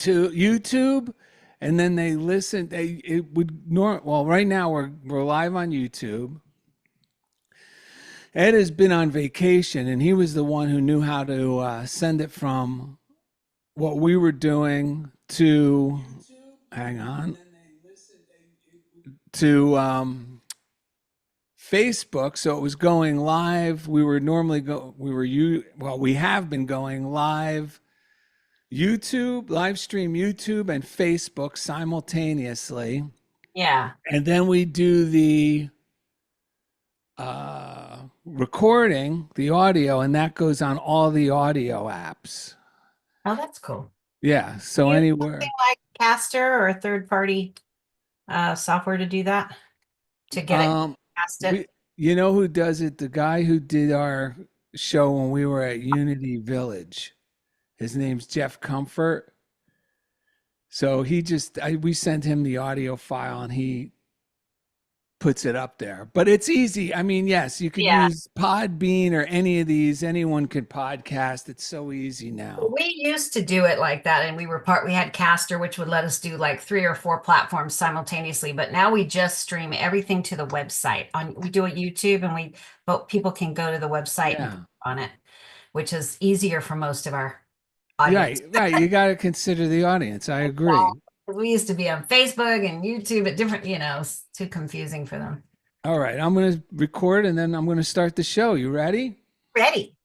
to YouTube, and then they listen. Well, right now we're live on YouTube. Ed has been on vacation, and he was the one who knew how to send it from what we were doing to, hang on, to Facebook. So it was going live. We have been going live YouTube, live stream YouTube and Facebook simultaneously. Yeah. And then we do the recording, the audio, and that goes on all the audio apps. Oh, that's cool. Yeah. So You use something anywhere. like Caster or a third party software to do that, to get it Um, past it? we, you know who does it? The guy who did our show when we were at Unity Village. His name's Jeff Comfort. So we sent him the audio file and he puts it up there. But it's easy. I mean, yes, you could Yeah. use Podbean or any of these. Anyone could podcast. It's so easy now. We used to do it like that, and we had Caster, which would let us do like 3 or 4 platforms simultaneously. But now we just stream everything to the website. We do it YouTube, but people can go to the website and Yeah. click on it, which is easier for most of our audience. Right, right. You got to consider the audience. I agree. We used to be on Facebook and YouTube at different, it's too confusing for them. All right. I'm going to record and then I'm going to start the show. You ready? Ready.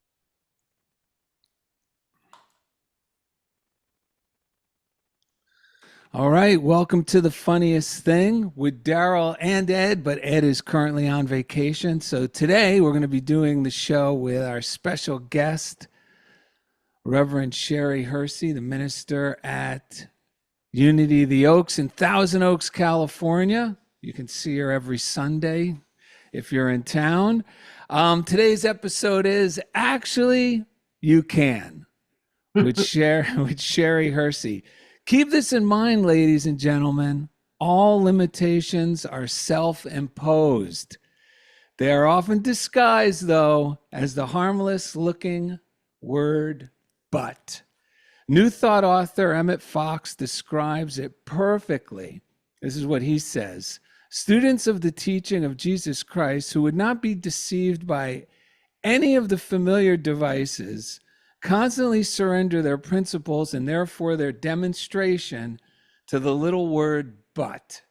All right. Welcome to The Funniest Thing with Daryl and Ed, but Ed is currently on vacation. So today we're going to be doing the show with our special guest, Reverend Sherry Hursey, the minister at Unity of the Oaks in Thousand Oaks, California. You can see her every Sunday if you're in town. Today's episode is Actually You Can with Sherry Hursey. Keep this in mind, ladies and gentlemen. All limitations are self-imposed. They are often disguised, though, as the harmless-looking word but. New Thought author Emmett Fox describes it perfectly. This is what he says. Students of the teaching of Jesus Christ who would not be deceived by any of the familiar devices constantly surrender their principles and therefore their demonstration to the little word but.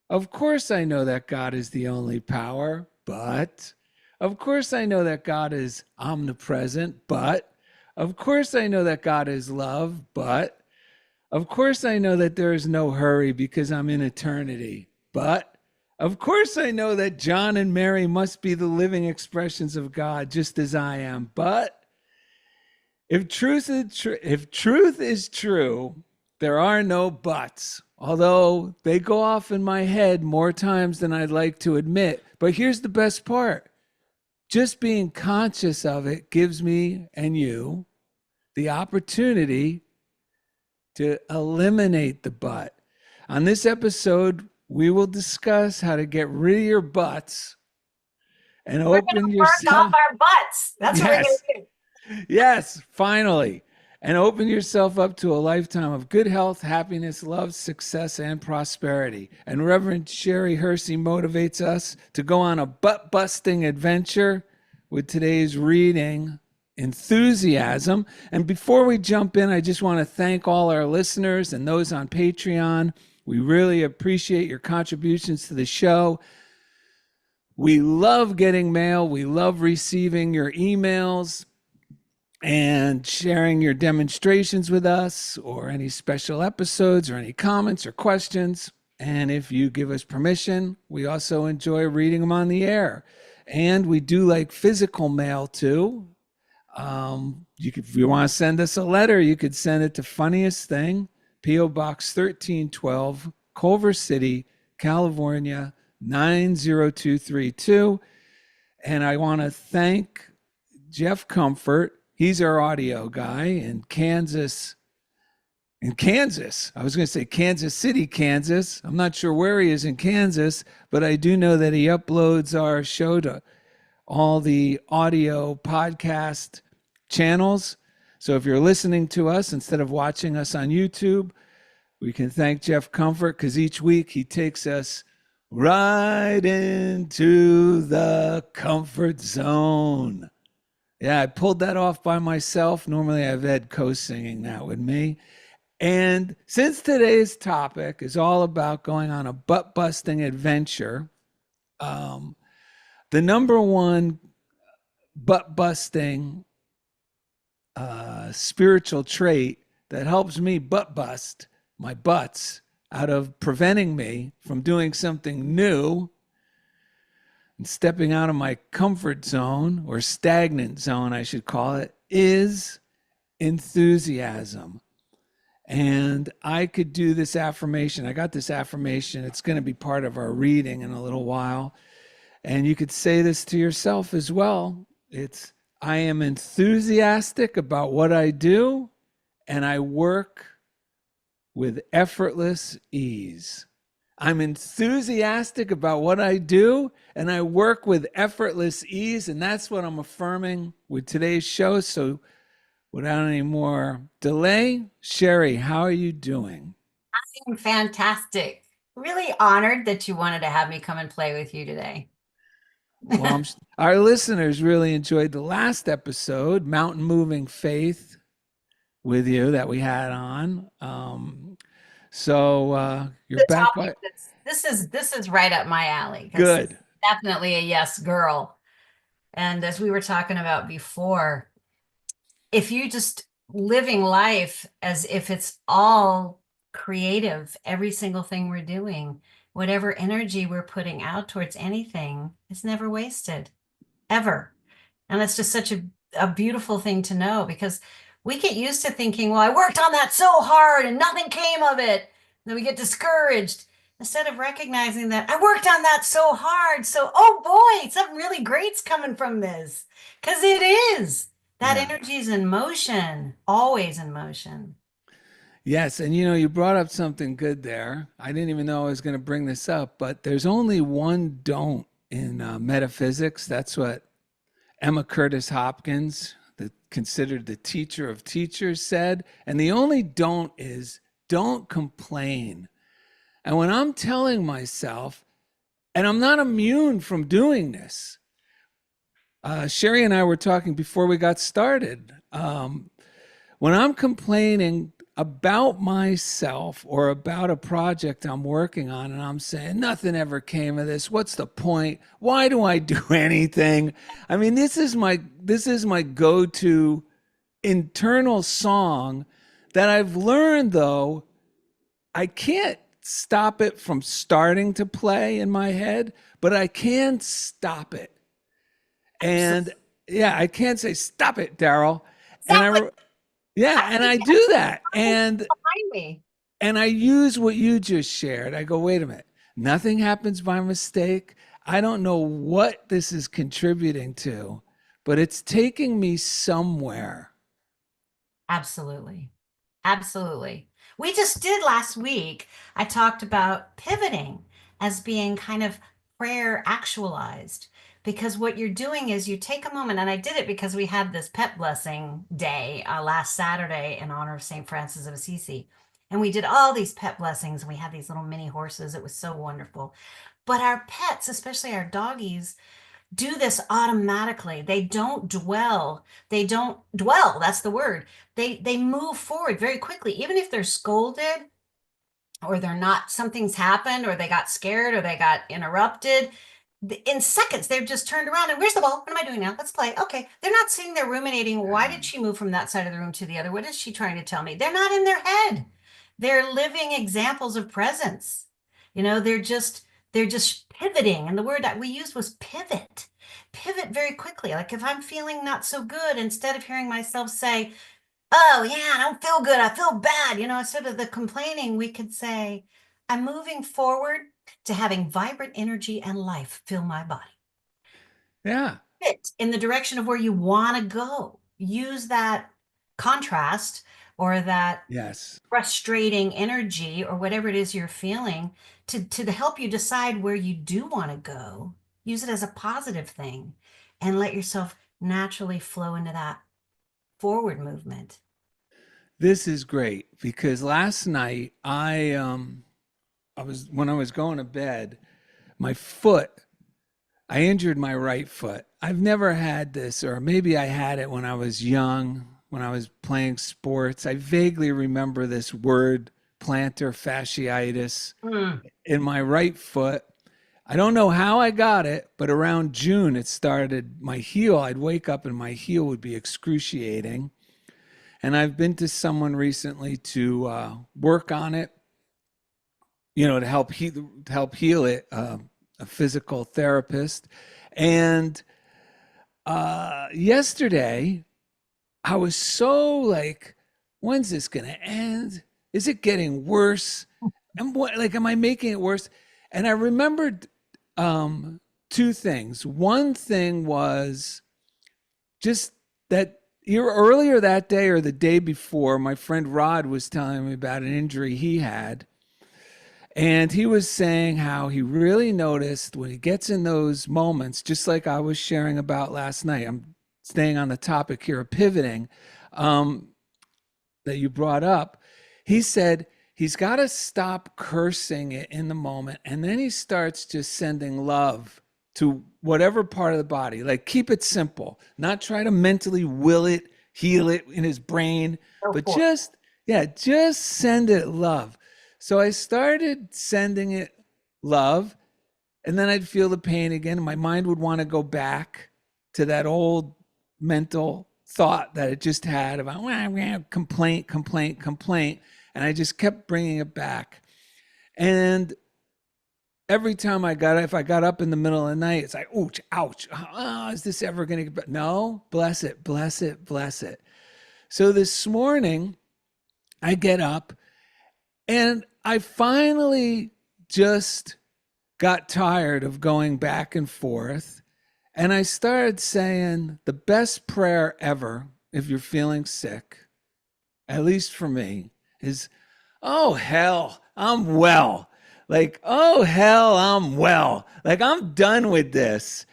Of course I know that God is the only power, but. Of course I know that God is omnipresent, but. Of course I know that God is love, but. Of course I know that there is no hurry because I'm in eternity, but. Of course I know that John and Mary must be the living expressions of God just as I am, but. If truth is true, there are no buts, although they go off in my head more times than I'd like to admit. But here's the best part. Just being conscious of it gives me and you the opportunity to eliminate the but. On this episode, we will discuss how to get rid of your buts and We're going open to burn off yourself. our butts. That's what we're going Yes. to do. Yes, finally. And open yourself up to a lifetime of good health, happiness, love, success, and prosperity. And Reverend Sherry Hursey motivates us to go on a butt-busting adventure with today's reading, Enthusiasm. And before we jump in, I just want to thank all our listeners and those on Patreon. We really appreciate your contributions to the show. We love getting mail. We love receiving your emails and sharing your demonstrations with us or any special episodes or any comments or questions. And if you give us permission, we also enjoy reading them on the air. And we do like physical mail too. If you want to send us a letter, you could send it to Funniest Thing, P.O. Box 1312, Culver City, California, 90232. And I want to thank Jeff Comfort. He's our audio guy in Kansas. I was going to say Kansas City, Kansas. I'm not sure where he is in Kansas, but I do know that he uploads our show to all the audio podcast channels. So if you're listening to us instead of watching us on YouTube, we can thank Jeff Comfort because each week he takes us right into the comfort zone. Yeah, I pulled that off by myself. Normally I've Ed co-singing that with me. And since today's topic is all about going on a butt busting adventure, um, the number one butt busting spiritual trait that helps me butt bust my butts out of preventing me from doing something new and stepping out of my comfort zone or stagnant zone, I should call it, is enthusiasm. And I could do this affirmation. I got this affirmation. It's going to be part of our reading in a little while. And you could say this to yourself as well. It's, I am enthusiastic about what I do, and I work with effortless ease. I'm enthusiastic about what I do, and I work with effortless ease. And that's what I'm affirming with today's show. So without any more delay, Sherry, how are you doing? Fantastic. Really honored that you wanted to have me come and play with you today. Well, our listeners really enjoyed the last episode, Mountain Moving Faith, with you that we had on. You're The back topic by this is right up my alley because good. definitely a yes girl. And as we were talking about before, if you just living life as if it's all creative, every single thing we're doing, whatever energy we're putting out towards anything, is never wasted, ever. And it's just such a beautiful thing to know because we get used to thinking, well, I worked on that so hard and nothing came of it. Then we get discouraged instead of recognizing that I worked on that so hard. So, oh boy, something really great's coming from this. Because it is. That Yeah. energy is in motion, always in motion. Yes, and you brought up something good there. I didn't even know I was going to bring this up, but there's only one don't in metaphysics. That's what Emma Curtis Hopkins, considered the teacher of teachers, said. And the only don't is don't complain. And when I'm telling myself, and I'm not immune from doing this, Sherry and I were talking before we got started. When I'm complaining about myself or about a project I'm working on and I'm saying nothing ever came of this, what's the point? Why do I do anything? I mean, this is my go-to internal song that I've learned, though I can't stop it from starting to play in my head, but I can stop it. And yeah, I can't say stop it, Daryl. And Exactly. yeah, and I do that. Behind me. And I use what you just shared. I go, wait a minute. Nothing happens by mistake. I don't know what this is contributing to, but it's taking me somewhere. Absolutely. Absolutely. We just did last week. I talked about pivoting as being kind of prayer actualized because what you're doing is you take a moment, and I did it because we had this pet blessing day last Saturday in honor of St. Francis of Assisi. And we did all these pet blessings, and we had these little mini horses. It was so wonderful. But our pets, especially our doggies, do this automatically. They don't dwell. They don't dwell. That's the word. They move forward very quickly, even if they're scolded or they're not, something's happened or they got scared or they got interrupted. In seconds, they've just turned around and where's the ball? What am I doing now? Let's play. Okay. They're not sitting there ruminating. Why did she move from that side of the room to the other? What is she trying to tell me? They're not in their head. They're living examples of presence. They're just pivoting. And the word that we used was pivot. Pivot very quickly. Like if I'm feeling not so good, instead of hearing myself say, oh, yeah, I don't feel good. I feel bad. Instead of the complaining, we could say, I'm moving forward to having vibrant energy and life fill my body. Yeah. Fit in the direction of where you want to go. Use that contrast or that Yes. frustrating energy or whatever it is you're feeling to help you decide where you do want to go. Use it as a positive thing and let yourself naturally flow into that forward movement. This is great because last night I was when I was going to bed, my foot I injured my right foot. I've never had this, or maybe I had it when I was young, when I was playing sports. I vaguely remember this word, plantar fasciitis, Mm. in my right foot. I don't know how I got it, but around June it started. My heel, I'd wake up and my heel would be excruciating. And I've been to someone recently to work on it, to help heal it, a physical therapist. And yesterday, I was so like, when's this going to end? Is it getting worse? And what, like, am I making it worse? And I remembered um, two things. One thing was just that year earlier that day or the day before, my friend Rod was telling me about an injury he had. And he was saying how he really noticed when he gets in those moments, just like I was sharing about last night. I'm staying on the topic here of pivoting um, that you brought up. He said he's got to stop cursing it in the moment. And then he starts just sending love to whatever part of the body. Like keep it simple, not try to mentally will it, heal it in his brain, Go but for it. just send it love. So I started sending it love, and then I'd feel the pain again. And my mind would want to go back to that old mental thought that it just had about complaint, complaint, complaint. And I just kept bringing it back. And every time if I got up in the middle of the night, it's like, ouch, ouch. Oh, is this ever going to get? No, bless it, bless it, bless it. So this morning, I get up and I finally just got tired of going back and forth. And I started saying the best prayer ever, if you're feeling sick, at least for me, is, oh, hell, I'm well. Like, oh, hell, I'm well. Like, I'm done with this.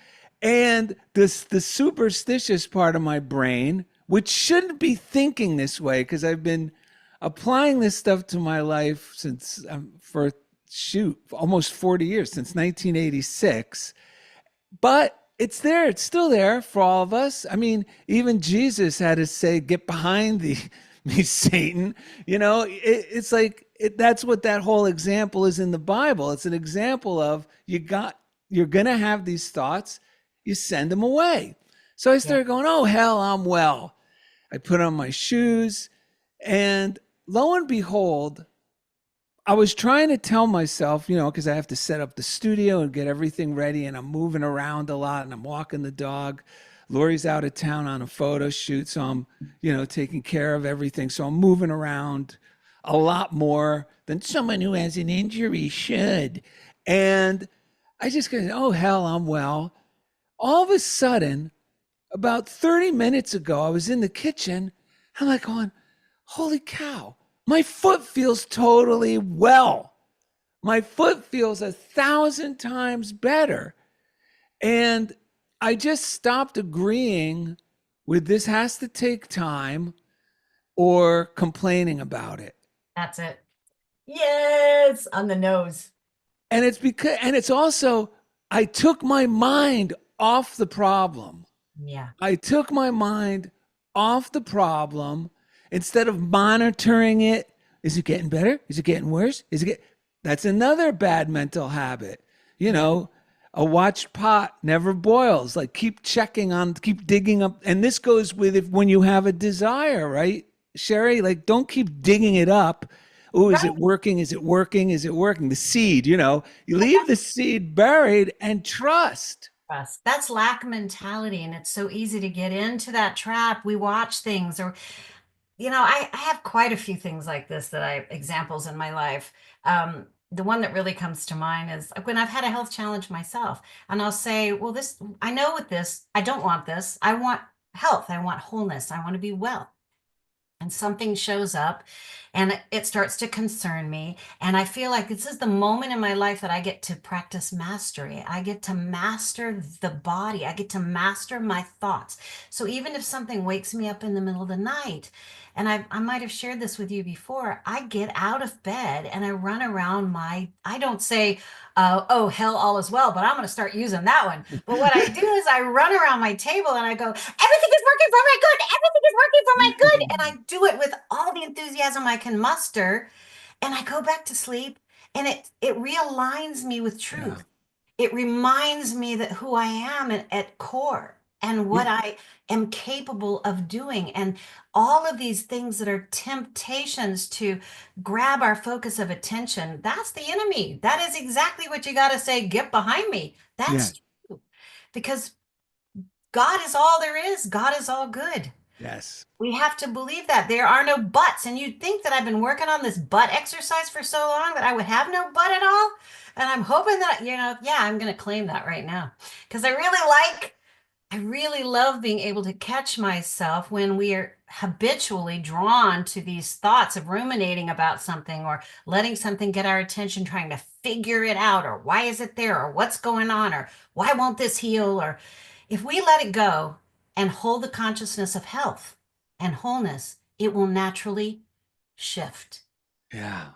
And the superstitious part of my brain, which shouldn't be thinking this way, because I've been applying this stuff to my life since for almost 40 years, since 1986. But it's there, it's still there for all of us. I mean, even Jesus had to say, get behind me, Satan. It's like that's what that whole example is in the Bible. It's an example of you're gonna have these thoughts, you send them away. So I Yeah. started going, oh hell, I'm well. I put on my shoes, and lo and behold, I was trying to tell myself, because I have to set up the studio and get everything ready, and I'm moving around a lot, and I'm walking the dog. Lori's out of town on a photo shoot, so I'm, taking care of everything. So I'm moving around a lot more than someone who has an injury should. And I just go, oh, hell, I'm well. All of a sudden, about 30 minutes ago, I was in the kitchen. I'm like going, holy cow, my foot feels totally well. My foot feels 1,000 times better. And I just stopped agreeing with this has to take time or complaining about it. That's it. Yes, on the nose. And it's also, I took my mind off the problem. Yeah. I took my mind off the problem instead of monitoring it. Is it getting better? Is it getting worse? That's another bad mental habit. You Yeah. know, a watched pot never boils. Like keep digging up. And this goes with if when you have a desire, right? Sherry, like don't keep digging it up. Oh, is Right. it working? Is it working? Is it working? The seed, you leave the seed buried and trust. Trust. That's lack mentality, and it's so easy to get into that trap. We watch things, or I have quite a few things like this that I examples in my life. The one that really comes to mind is when I've had a health challenge myself, and I'll say, "Well, this I know with this, I don't want this. I want health. I want wholeness. I want to be well." and something shows up and it starts to concern me. And I feel like this is the moment in my life that I get to practice mastery. I get to master the body, I get to master my thoughts. So even if something wakes me up in the middle of the night, and I might have shared this with you before, I get out of bed and I run around I don't say, oh, hell, all is well, but I'm going to start using that one. But what I do is I run around my table and I go, everything is working for my good. Everything is working for my good. And I do it with all the enthusiasm I can muster. And I go back to sleep and it realigns me with Yeah. truth. It reminds me that who I am at core and what Yeah. I am capable of doing. And all of these things that are temptations to grab our focus of attention, that's the enemy. That is exactly what you got to say, get behind me. Yeah. That's true. Because God is all there is, God is all good. Yes. We have to believe that there are no buts. And you'd think that I've been working on this butt exercise for so long that I would have no butt at all. And I'm hoping that, yeah, I'm going to claim that right now because I really love being able to catch myself when we are habitually drawn to these thoughts of ruminating about something or letting something get our attention, trying to figure it out, or why is it there, or what's going on, or why won't this heal, or if we let it go and hold the consciousness of health and wholeness, it will naturally shift. Yeah.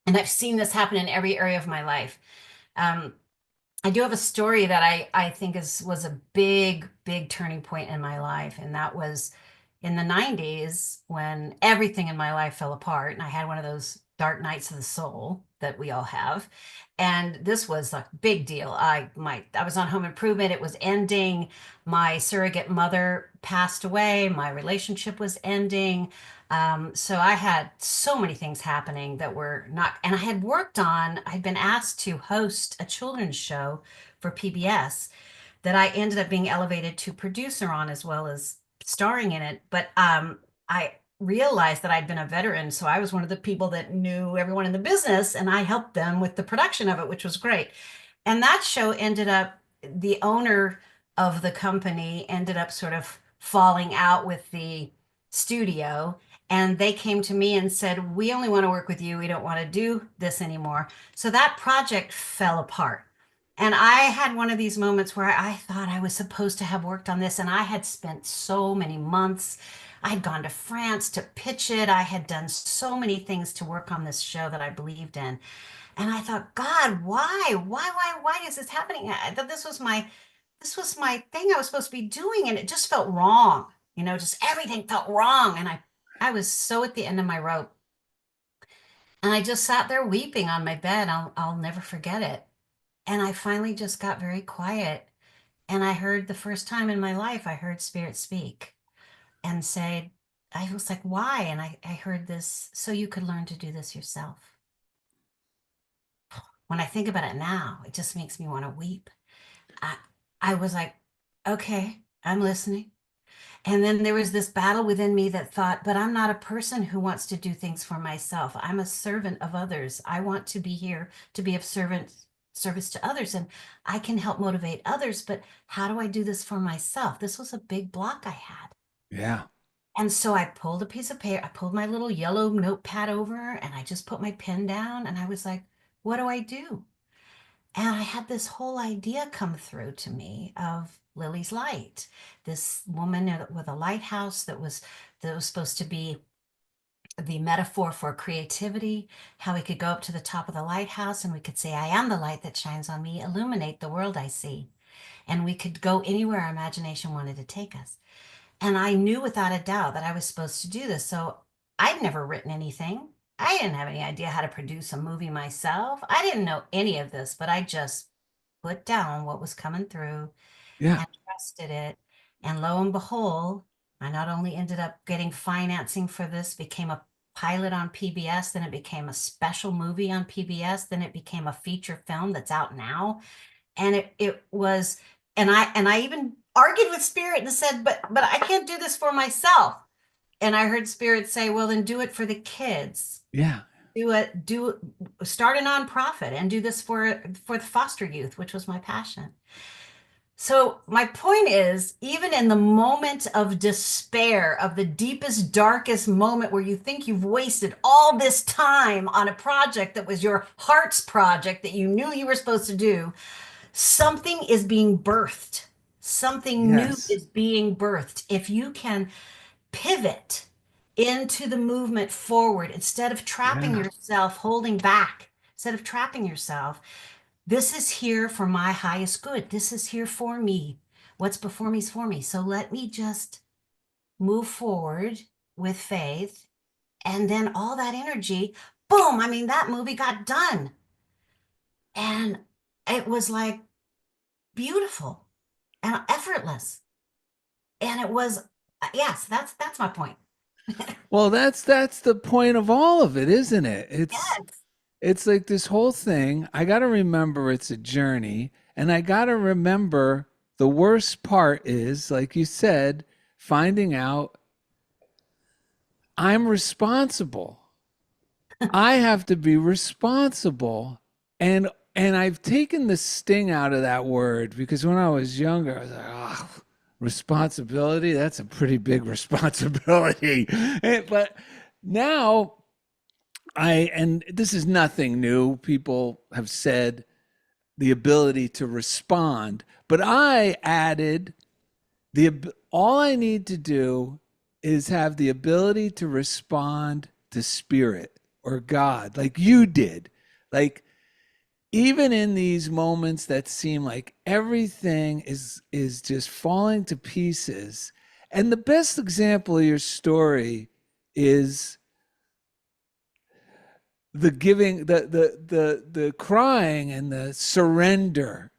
And I've seen this happen in every area of my life. Um, I do have a story that I think was a big turning point in my life, and that was in the 90s when everything in my life fell apart, and I had one of those dark nights of the soul that we all have. And this was a big deal. I was on home improvement. It was ending. My surrogate mother passed away. My relationship was ending. So I had so many things happening that were not, and I'd been asked to host a children's show for PBS that I ended up being elevated to producer on as well as starring in it. But I realized that I'd been a veteran, so I was one of the people that knew everyone in the business, and I helped them with the production of it, which was great. And that show ended up, the owner of the company ended up sort of falling out with the studio. And they came to me and said, we only want to work with you. We don't want to do this anymore. So that project fell apart. And I had one of these moments where I thought I was supposed to have worked on this, and I had spent so many months. I had gone to France to pitch it. I had done so many things to work on this show that I believed in. And I thought, God, why? Why is this happening? I thought this was my thing I was supposed to be doing, and it just felt wrong. Just everything felt wrong. And I was so at the end of my rope. And I just sat there weeping on my bed. I'll never forget it. And I finally just got very quiet. And I heard the first time in my life, I heard Spirit speak and say, I was like, why? And I heard this, so you could learn to do this yourself. When I think about it now, it just makes me want to weep. I, I was like, okay, I'm listening. And then there was this battle within me that thought, but I'm not a person who wants to do things for myself. I'm a servant of others. I want to be here to be of service to others, and I can help motivate others, but how do I do this for myself? This was a big block I had. Yeah. And so I pulled a piece of paper, I pulled my little yellow notepad over, and I just put my pen down, and I was like, what do I do? And I had this whole idea come through to me of Lily's Light, this woman with a lighthouse that was supposed to be the metaphor for creativity, how we could go up to the top of the lighthouse and we could say, I am the light that shines on me, illuminate the world I see. And we could go anywhere our imagination wanted to take us. And I knew without a doubt that I was supposed to do this. So I'd never written anything. I didn't have any idea how to produce a movie myself. I didn't know any of this, but I just put down what was coming through Yeah. and trusted it. And lo and behold, I not only ended up getting financing for this, became a pilot on PBS, then it became a special movie on PBS, then it became a feature film that's out now. And it was, and I even argued with Spirit and said, but I can't do this for myself. And I heard Spirit say, well, then do it for the kids. Yeah. Start a nonprofit and do this for the foster youth, which was my passion. So my point is, even in the moment of despair, of the deepest, darkest moment where you think you've wasted all this time on a project that was your heart's project that you knew you were supposed to do, something is being birthed. Something new Yes. is being birthed. If you can pivot into the movement forward instead of trapping Yeah. yourself, holding back, instead of trapping yourself, this is here for my highest good. This is here for me. What's before me is for me. So let me just move forward with faith. And then all that energy, boom. I mean, that movie got done. And it was like beautiful and effortless. And it was, yes, that's my point. Well, that's the point of all of it, isn't it? Yes. It's like this whole thing. I got to remember it's a journey, and I got to remember the worst part is, like you said, finding out I'm responsible. I have to be responsible. And I've taken the sting out of that word because when I was younger, I was like, oh, responsibility, that's a pretty big responsibility. But now and this is nothing new. People have said the ability to respond, but I added all I need to do is have the ability to respond to spirit or God, like you did. Like even in these moments that seem like everything is just falling to pieces. And the best example of your story is the giving, the crying and the surrender.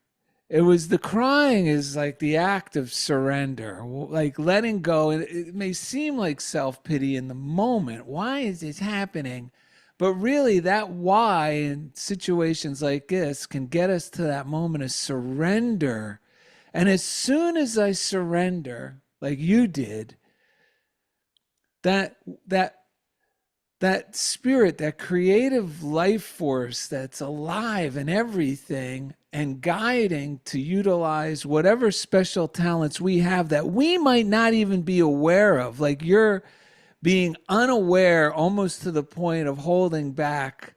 It was the crying is like the act of surrender, like letting go. And it may seem like self pity in the moment. Why is this happening? But really, that why in situations like this can get us to that moment of surrender. And as soon as I surrender, like you did, that that that spirit, that creative life force that's alive in everything and guiding to utilize whatever special talents we have that we might not even be aware of. Like you're being unaware almost to the point of holding back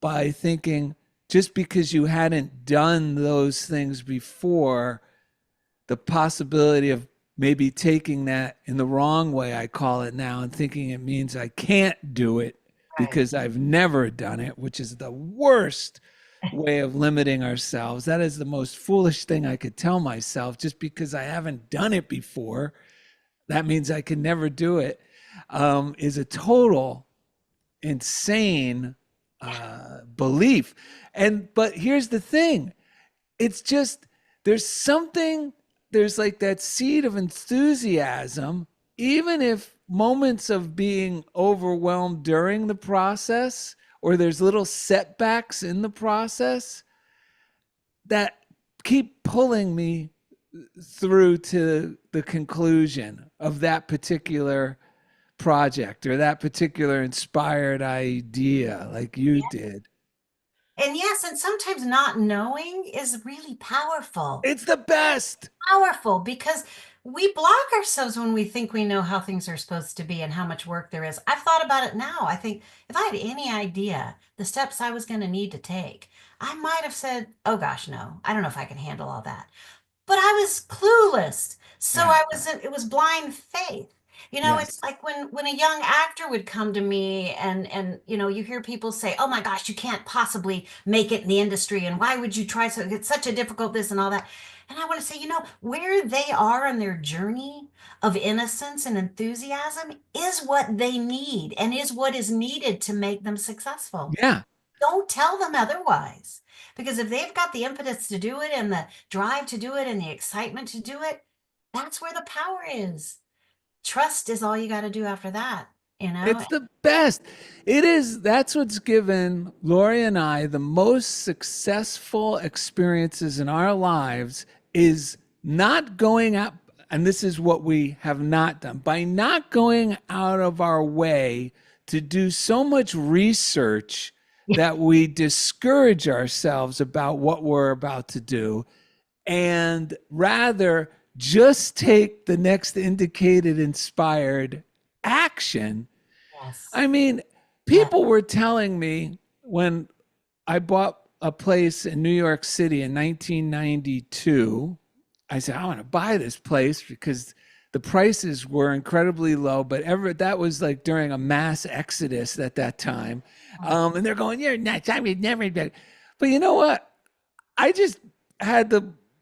by thinking just because you hadn't done those things before, the possibility of maybe taking that in the wrong way, I call it now, and thinking it means I can't do it Right. because I've never done it, which is the worst way of limiting ourselves. That is the most foolish thing I could tell myself. Just because I haven't done it before, that means I can never do it. Is a total insane belief. But here's the thing, it's just there's something, there's like that seed of enthusiasm, even if moments of being overwhelmed during the process or there's little setbacks in the process that keep pulling me through to the conclusion of that particular project or that particular inspired idea like you did. And yes, and sometimes not knowing is really powerful. It's the best. Powerful because we block ourselves when we think we know how things are supposed to be and how much work there is. I've thought about it now. I think if I had any idea the steps I was going to need to take, I might have said, oh gosh, no, I don't know if I can handle all that. But I was clueless. So Yeah. it was blind faith. You know, it's Yes. like when a young actor would come to me and you know, you hear people say, "Oh my gosh, you can't possibly make it in the industry and why would you try so it's such a difficult this and all that." And I want to say, you know, where they are on their journey of innocence and enthusiasm is what they need and is what is needed to make them successful. Yeah. Don't tell them otherwise. Because if they've got the impetus to do it and the drive to do it and the excitement to do it, that's where the power is. Trust is all you got to do after that, you know? It's the best. It is. That's what's given Lori and I the most successful experiences in our lives is not going out. And this is what we have not done by not going out of our way to do so much research Yeah. that we discourage ourselves about what we're about to do. and rather just take the next indicated inspired action. Yes. I mean, Yeah. people were telling me when I bought a place in New York City in 1992. I said, I want to buy this place because the prices were incredibly low, but that was like during a mass exodus at that time. And they're going, you're nuts. I would never. But you know what? I just had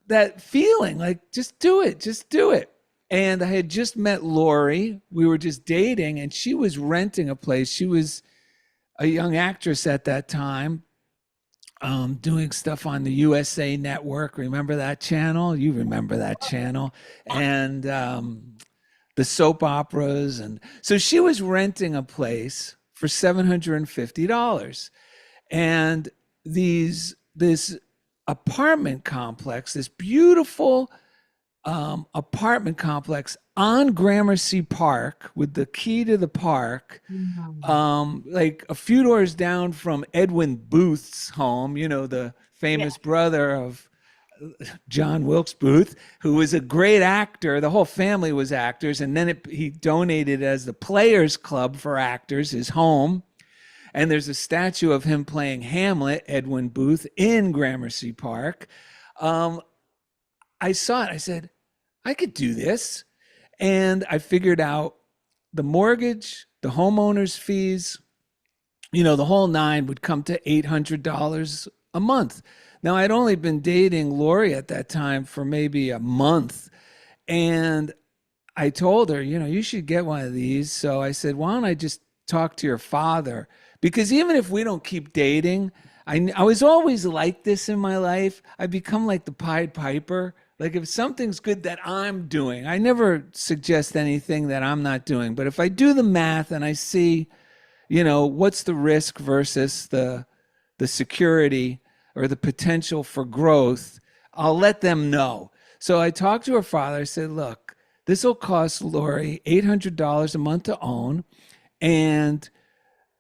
that feeling like, just do it. And I had just met Lori. We were just dating, and she was renting a place. She was a young actress at that time, doing stuff on the USA Network. Remember that channel? You remember that channel? And the soap operas. And so she was renting a place for $750. And this apartment complex, this beautiful apartment complex on Gramercy Park with the key to the park, Mhm. like a few doors down from Edwin Booth's home, the Yeah. famous brother of John Wilkes Booth, who was a great actor. The whole family was actors. And then he donated as the Players Club for Actors, his home. And there's a statue of him playing Hamlet, Edwin Booth, in Gramercy Park. Um, I saw it. I said, I could do this. And I figured out the mortgage, the homeowner's fees, the whole nine would come to $800 a month. Now, I'd only been dating Lori at that time for maybe a month. And I told her, you should get one of these. So I said, why don't I just talk to your father? Because even if we don't keep dating, I was always like this in my life. I become like the Pied Piper. Like if something's good that I'm doing, I never suggest anything that I'm not doing. But if I do the math and I see, what's the risk versus the security or the potential for growth, I'll let them know. So I talked to her father. I said, look, this will cost Lori $800 a month to own. And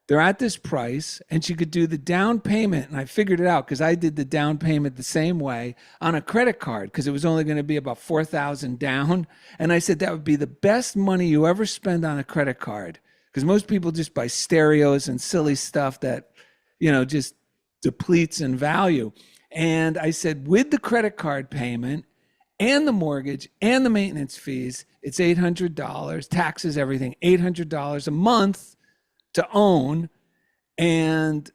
they're at this price, and she could do the down payment. And I figured it out because I did the down payment the same way on a credit card because it was only going to be about 4,000 down. And I said that would be the best money you ever spend on a credit card because most people just buy stereos and silly stuff that, just depletes in value. And I said, with the credit card payment and the mortgage and the maintenance fees, it's $800, taxes, everything, $800 a month to own. And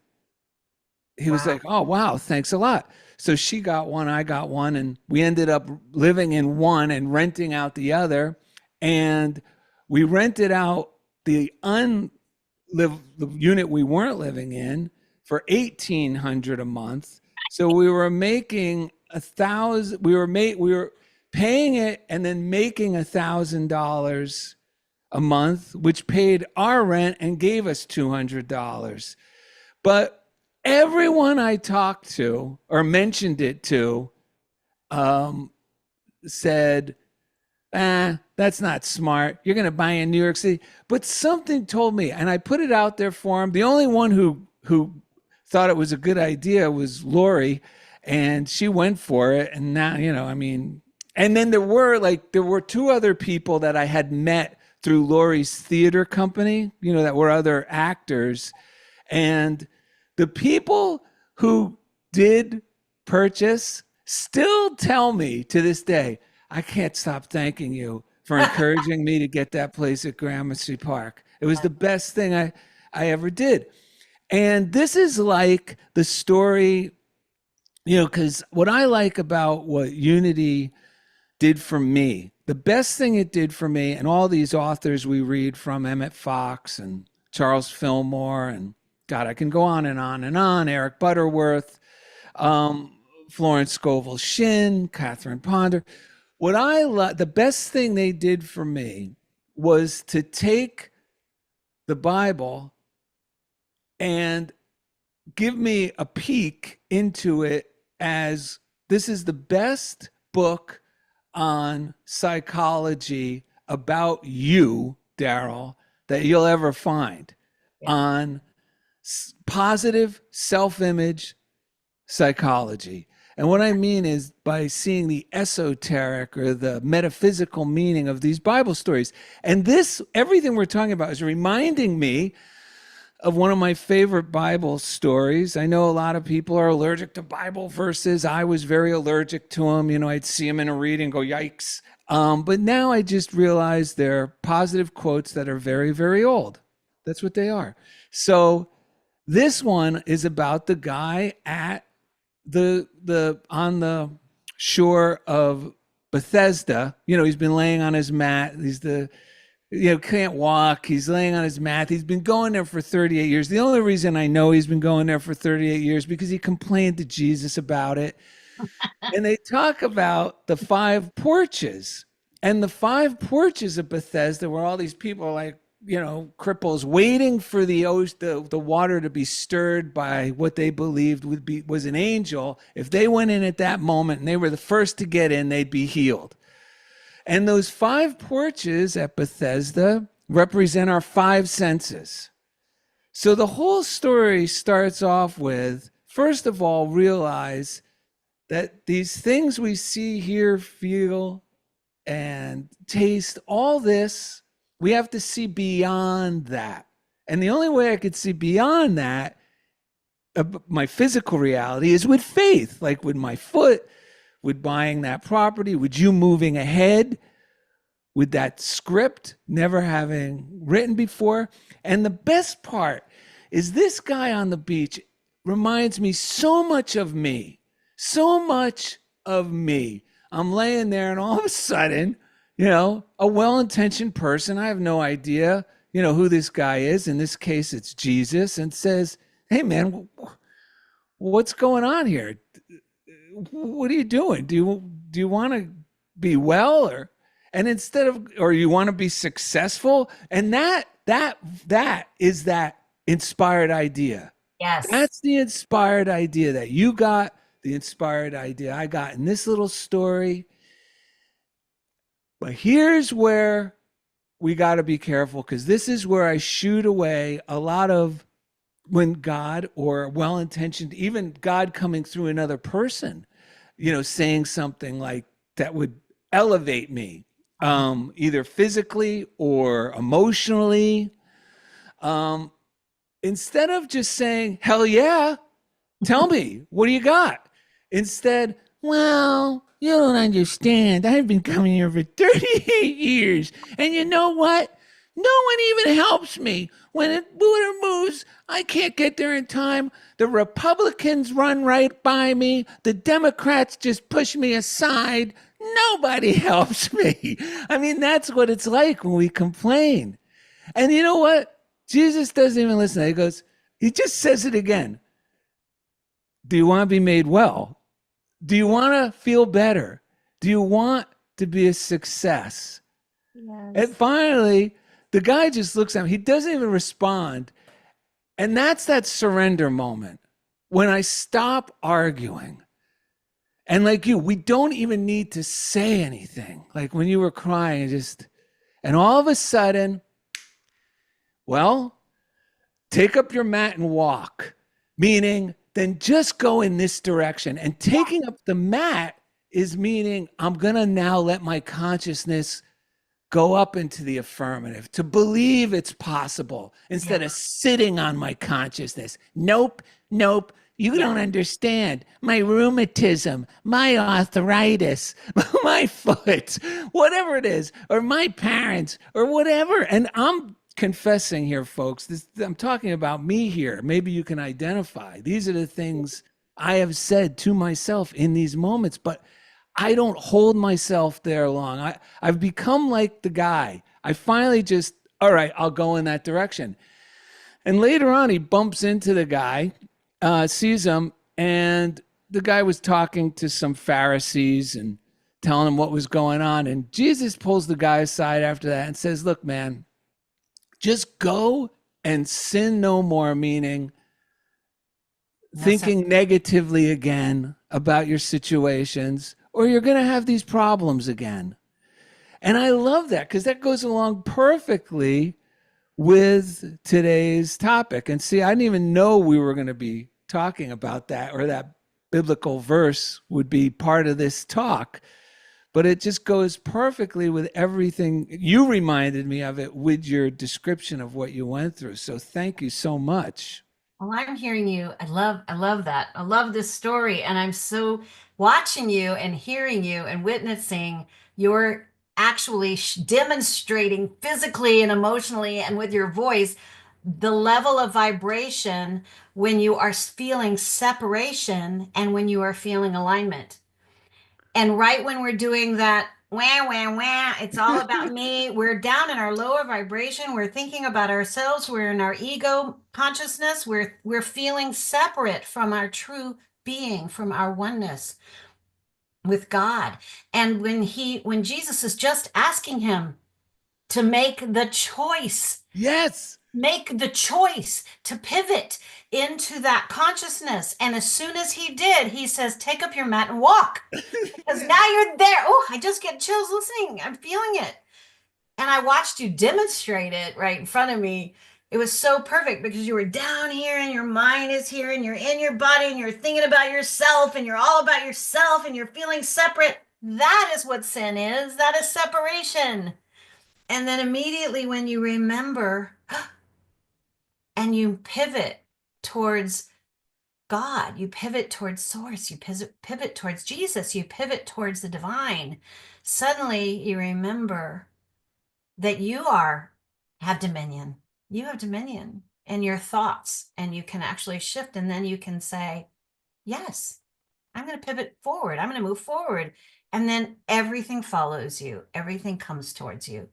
he was Wow. like, oh, wow, thanks a lot. So she got one, I got one, and we ended up living in one and renting out the other. And we rented out the unit we weren't living in for 1,800 a month. So we were making 1,000. We were paying it and then making $1,000 a month, which paid our rent and gave us $200. But everyone I talked to or mentioned it to said, that's not smart. You're going to buy in New York City. But something told me, and I put it out there for him. The only one who thought it was a good idea was Lori, and she went for it. And now, I mean, and then there were two other people that I had met through Lori's theater company, that were other actors. And the people who did purchase still tell me to this day, I can't stop thanking you for encouraging me to get that place at Gramercy Park. It was the best thing I ever did. And this is like the story, because what I like about what Unity did for me, the best thing it did for me, and all these authors we read from, Emmett Fox and Charles Fillmore, and God, I can go on and on and on, Eric Butterworth, um, Florence Scovel Shinn, Catherine Ponder. The best thing they did for me was to take the Bible and give me a peek into it as this is the best book on psychology about you, Daryl, that you'll ever find Yeah. on positive self image psychology. And what I mean is by seeing the esoteric or the metaphysical meaning of these Bible stories. And this, everything we're talking about, is reminding me of one of my favorite Bible stories. I know a lot of people are allergic to Bible verses. I was very allergic to them. You know, I'd see them in a reading, go, yikes. But now I just realize they're positive quotes that are very, very old. That's what they are. So this one is about the guy at the on the shore of Bethesda. You know, he's been laying on his mat. He's the can't walk. He's laying on his mat. He's been going there for 38 years. The only reason I know he's been going there for 38 years because he complained to Jesus about it. And they talk about the five porches. And the five porches of Bethesda where all these people are like, cripples waiting for the water to be stirred by what they believed was an angel. If they went in at that moment and they were the first to get in, they'd be healed. And those five porches at Bethesda represent our five senses. So the whole story starts off with, first of all, realize that these things we see, hear, feel, and taste, all this, we have to see beyond that. And the only way I could see beyond that, my physical reality, is with faith, like with my foot, with buying that property, with you moving ahead, with that script never having written before. And the best part is this guy on the beach reminds me so much of me, so much of me. I'm laying there and all of a sudden, a well-intentioned person, I have no idea, who this guy is. In this case, it's Jesus, and says, hey man, what's going on here? What are you doing? Do you want to be well, or you want to be successful? And that is that inspired idea. Yes. That's the inspired idea that you got, the inspired idea I got in this little story. But here's where we got to be careful, because this is where I shoot away a lot of when God, or well-intentioned, even God coming through another person, saying something like that would elevate me, either physically or emotionally. Instead of just saying, hell yeah, tell me, what do you got? Instead, well, you don't understand. I've been coming here for 38 years. And you know what? No one even helps me. When it moves, I can't get there in time. The Republicans run right by me. The Democrats just push me aside. Nobody helps me. I mean, that's what it's like when we complain. And you know what? Jesus doesn't even listen. He just says it again. Do you want to be made well? Do you want to feel better? Do you want to be a success? Yes. And finally, the guy just looks at him. He doesn't even respond. And that's that surrender moment when I stop arguing. And like you, we don't even need to say anything. Like when you were crying, and all of a sudden, well, take up your mat and walk. Meaning, then just go in this direction. And taking up the mat is meaning I'm going to now let my consciousness go up into the affirmative, to believe it's possible instead of sitting on my consciousness. Nope. You don't understand. My rheumatism, my arthritis, my foot, whatever it is, or my parents, or whatever. And I'm confessing here, folks. I'm talking about me here. Maybe you can identify. These are the things I have said to myself in these moments, but I don't hold myself there long. I've become like the guy. I finally just, all right, I'll go in that direction. And later on, he bumps into the guy, sees him, and the guy was talking to some Pharisees and telling him what was going on. And Jesus pulls the guy aside after that and says, look, man, just go and sin no more, meaning thinking negatively again about your situations, or you're going to have these problems again. And I love that because that goes along perfectly with today's topic. And see, I didn't even know we were going to be talking about that, or that biblical verse would be part of this talk, but it just goes perfectly with everything. You reminded me of it with your description of what you went through. So thank you so much. Well, I'm hearing you. I love that. I love this story. And I'm so watching you and hearing you and witnessing your actually demonstrating physically and emotionally and with your voice the level of vibration when you are feeling separation and when you are feeling alignment. And right when we're doing that, wah, wah, wah, it's all about me. We're down in our lower vibration. We're thinking about ourselves. We're in our ego consciousness. We're feeling separate from our true being, from our oneness with God. And when Jesus is just asking him to Yes. make the choice to pivot into that consciousness. And as soon as he did, he says, take up your mat and walk. Because now you're there. Oh, I just get chills listening. I'm feeling it. And I watched you demonstrate it right in front of me. It was so perfect because you were down here and your mind is here and you're in your body and you're thinking about yourself and you're all about yourself and you're feeling separate. That is what sin is. That is separation. And then immediately when you remember and you pivot towards God, you pivot towards source, you pivot towards Jesus, you pivot towards the divine. Suddenly you remember that have dominion. You have dominion in your thoughts and you can actually shift and then you can say, yes, I'm going to pivot forward. I'm going to move forward. And then everything follows you. Everything comes towards you.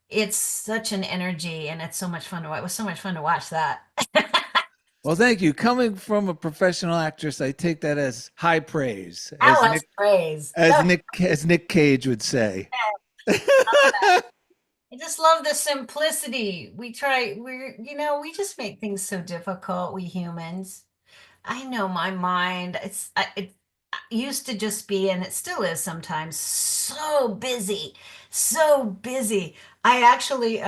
It's such an energy and it's so much fun to watch. It was so much fun to watch that. Well, thank you. Coming from a professional actress, I take that as high praise, Alice praise. As Nick Cage would say. I just love the simplicity. We just make things so difficult, we humans. I know my mind, it used to just be, and it still is sometimes, so busy, so busy. I actually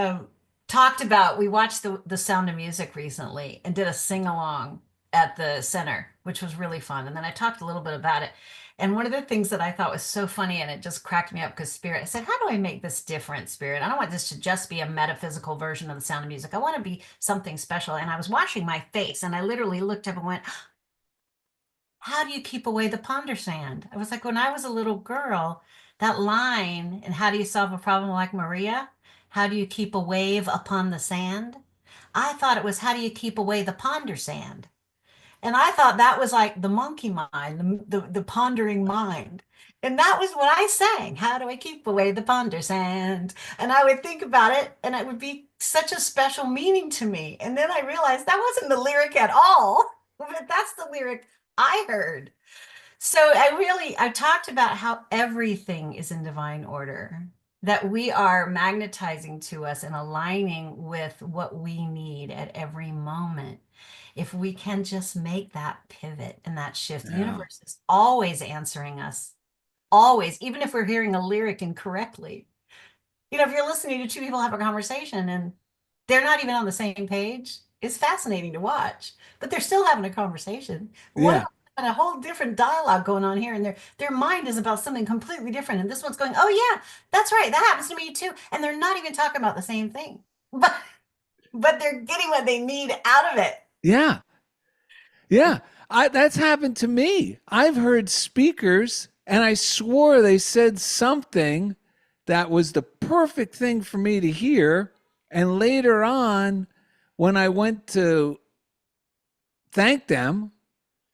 we watched the Sound of Music recently and did a sing along at the center, which was really fun. And then I talked a little bit about it. And one of the things that I thought was so funny, and it just cracked me up because Spirit, I said, how do I make this different, Spirit? I don't want this to just be a metaphysical version of the Sound of Music. I want to be something special. And I was washing my face and I literally looked up and went, how do you keep away the ponder sand? I was like, when I was a little girl, that line, and how do you solve a problem like Maria? How do you keep a wave upon the sand? I thought it was, how do you keep away the ponder sand? And I thought that was like the monkey mind, the pondering mind. And that was what I sang. How do I keep away the ponder sand? And I would think about it, and it would be such a special meaning to me. And then I realized that wasn't the lyric at all, but that's the lyric I heard. So I talked about how everything is in divine order, that we are magnetizing to us and aligning with what we need at every moment. If we can just make that pivot and that shift, the Yeah. universe is always answering us, always, even if we're hearing a lyric incorrectly. If you're listening to two people have a conversation and they're not even on the same page, it's fascinating to watch, but they're still having a conversation. One of Yeah. them had a whole different dialogue going on here, and their mind is about something completely different. And this one's going, oh yeah, that's right, that happens to me too. And they're not even talking about the same thing, but they're getting what they need out of it. Yeah. Yeah. That's happened to me. I've heard speakers and I swore they said something that was the perfect thing for me to hear. And later on, when I went to thank them,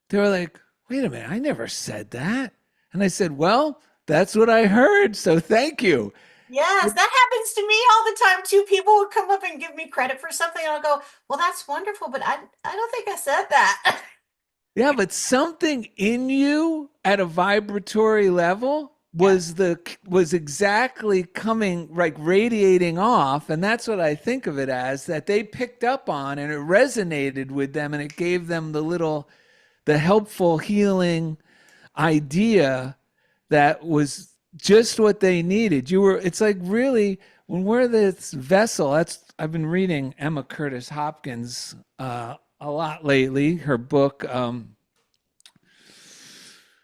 they were like, wait a minute, I never said that. And I said, well, that's what I heard. So thank you. Yes, that happens to me all the time too. People will come up and give me credit for something, and I'll go, well, that's wonderful, but I don't think I said that. Yeah, but something in you at a vibratory level Yeah. was exactly coming, like radiating off, and that's what I think of it as, that they picked up on and it resonated with them and it gave them the helpful healing idea that was just what they needed. It's like, really, when we're this vessel. That's I've been reading Emma Curtis Hopkins a lot lately. Her book,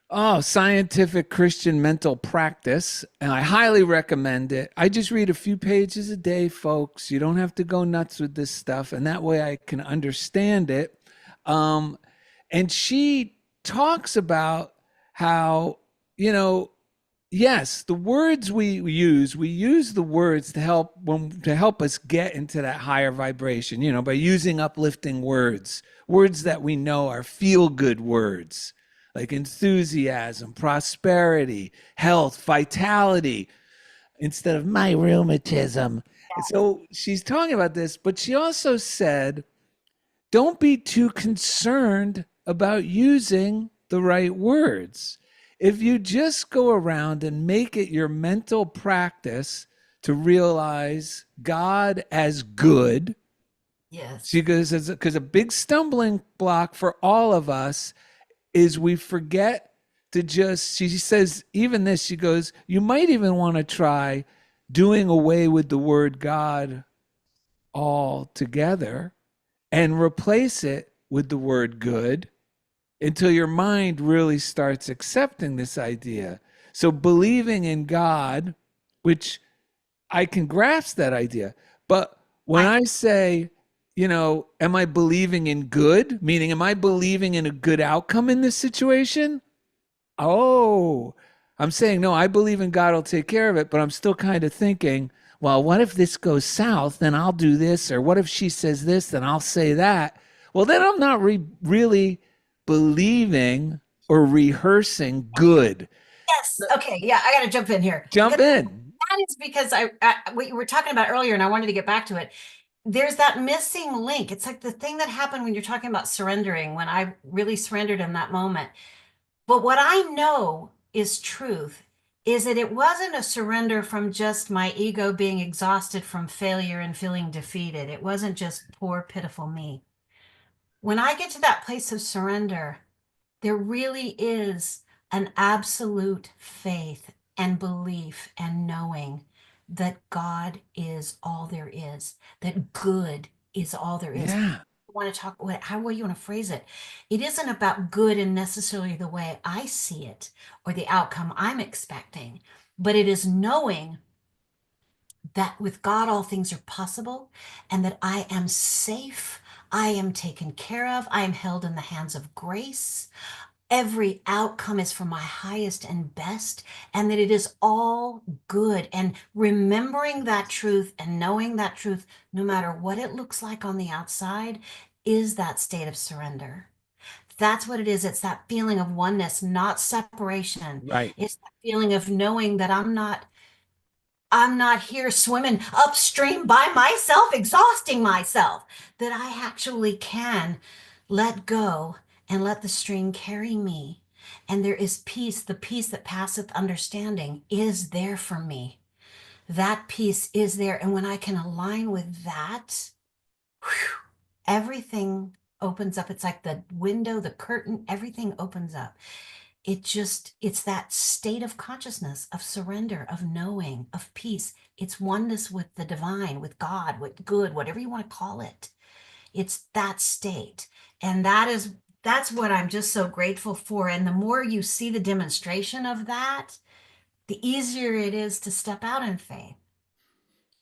Oh, scientific Christian mental practice. And I highly recommend it. I just read a few pages a day, folks. You don't have to go nuts with this stuff. And that way I can understand it. Um, and she talks about how, you know, yes, the words we use the words to help us get into that higher vibration, by using uplifting words, words that we know are feel good words, like enthusiasm, prosperity, health, vitality, instead of my rheumatism. And so she's talking about this, but she also said, don't be too concerned about using the right words. If you just go around and make it your mental practice to realize God as good, Yes. she goes, because a big stumbling block for all of us is we forget to just, she says, even this, she goes, you might even want to try doing away with the word God altogether and replace it with the word good until your mind really starts accepting this idea. So believing in God, which I can grasp that idea. But when I I say, am I believing in good? Meaning, am I believing in a good outcome in this situation? Oh, I'm saying, no, I believe in God will take care of it, but I'm still kind of thinking, well, what if this goes south? Then I'll do this. Or what if she says this? Then I'll say that. Well, then I'm not really believing or rehearsing good. yes. Okay. Yeah, I got to jump in here Jump because in. that is because I what you were talking about earlier, and I wanted to get back to it. There's that missing link. It's like the thing that happened when you're talking about surrendering, when I really surrendered in that moment. But what I know is truth is that it wasn't a surrender from just my ego being exhausted from failure and feeling defeated. It wasn't just poor, pitiful me. When I get to that place of surrender, there really is an absolute faith and belief and knowing that God is all there is, that good is all there is. Yeah. I want to talk, how will you want to phrase it? It isn't about good in necessarily the way I see it or the outcome I'm expecting, but it is knowing that with God all things are possible and that I am safe. I am taken care of. I am held in the hands of grace. Every outcome is for my highest and best, and that it is all good. And remembering that truth and knowing that truth, no matter what it looks like on the outside, is that state of surrender. That's what it is. It's that feeling of oneness, not separation. Right. It's that feeling of knowing that I'm not here swimming upstream by myself, exhausting myself, that I actually can let go and let the stream carry me. And there is peace, the peace that passeth understanding is there for me. That peace is there. And when I can align with that, whew, everything opens up. It's like the window, the curtain, everything opens up. It's that state of consciousness, of surrender, of knowing, of peace. It's oneness with the divine, with God, with good, whatever you want to call it. It's that state. And that's what I'm just so grateful for. And the more you see the demonstration of that, the easier it is to step out in faith.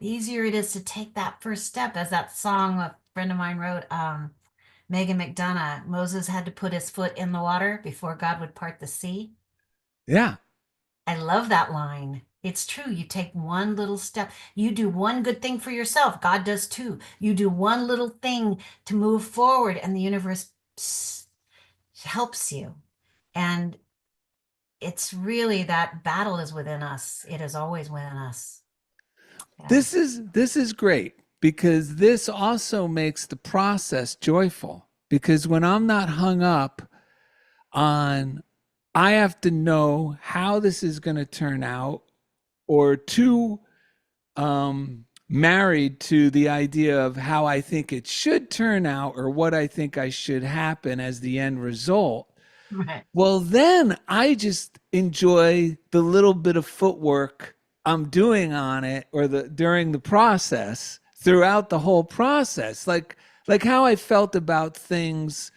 The easier it is to take that first step, as that song a friend of mine wrote, Megan McDonough, Moses had to put his foot in the water before God would part the sea. Yeah. I love that line. It's true. You take one little step. You do one good thing for yourself. God does too. You do one little thing to move forward, and the universe helps you. And it's really that battle is within us. It is always within us. Yeah. This is great because this also makes the process joyful, because when I'm not hung up on I have to know how this is going to turn out, or too married to the idea of how I think it should turn out or what I think I should happen as the end result. Right. Well, then I just enjoy the little bit of footwork I'm doing on it, or the during the process, throughout the whole process. Like how I felt about things,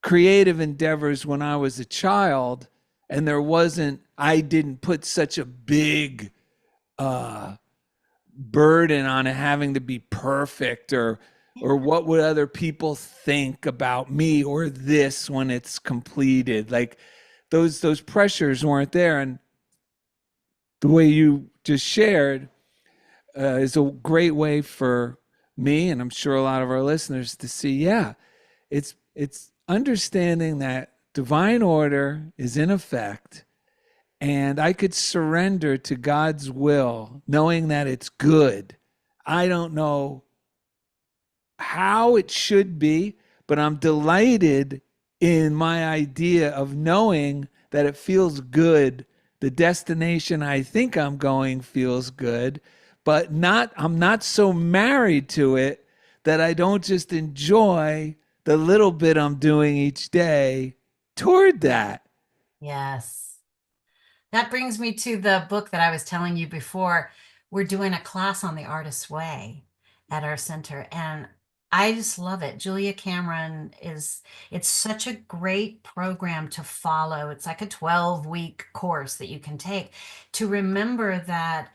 creative endeavors when I was a child, and there wasn't, I didn't put such a big uh burden on it having to be perfect, or what would other people think about me or this when it's completed. Like those pressures weren't there. And the way you just shared is a great way for me, and I'm sure a lot of our listeners, to see, yeah, it's understanding that divine order is in effect, and I could surrender to God's will, knowing that it's good. I don't know how it should be, but I'm delighted in my idea of knowing that it feels good. The destination I think I'm going feels good, but not, I'm not so married to it that I don't just enjoy the little bit I'm doing each day toward that. Yes. That brings me to the book that I was telling you before. We're doing a class on the artist's way at our center, and I just love it. Julia Cameron is, it's such a great program to follow. It's like a 12-week course that you can take to remember that